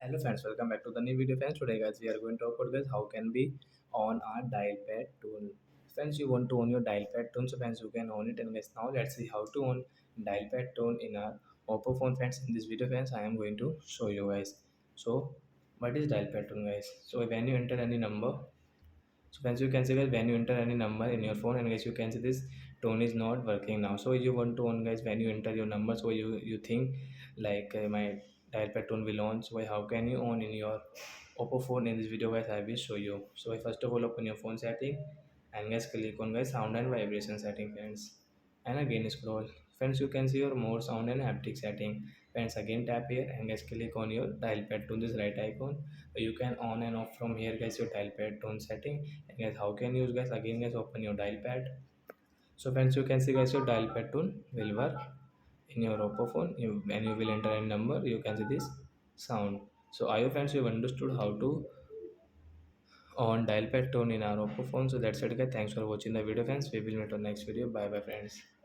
Hello friends, welcome back to the new video friends. Today guys we are going to talk about guys how can we on our dial pad tune. Friends, you want to own your dial pad tune, so friends you can own it. And guys now let's see how to own dial pad tone in our oppo phone. Friends, in this video friends I am going to show you guys. So what is dial pad tone guys? So when you enter any number, so friends, you can see guys when you enter any number in your phone, and guys you can see this tone is not working now. So you want to on guys when you enter your number, so you think like my dial pad tone will on. So how can you on in your oppo phone? In this video guys I will show you. So first of all open your phone setting, and guys click on guys sound and vibration setting friends, and again scroll. Friends, you can see your more sound and haptic setting. Friends, again tap here and guys click on your dial pad tone, this right icon. You can on and off from here guys your dial pad tone setting. And guys how can you use guys, again guys open your dial pad. So friends, you can see guys your dial pad tone will work in your oppo phone. When you will enter a number, you can see this sound. So I hope friends you have understood how to on dial pad tone in our oppo phone. So that's it guys, thanks for watching the video friends. We will meet on next video. Bye bye friends.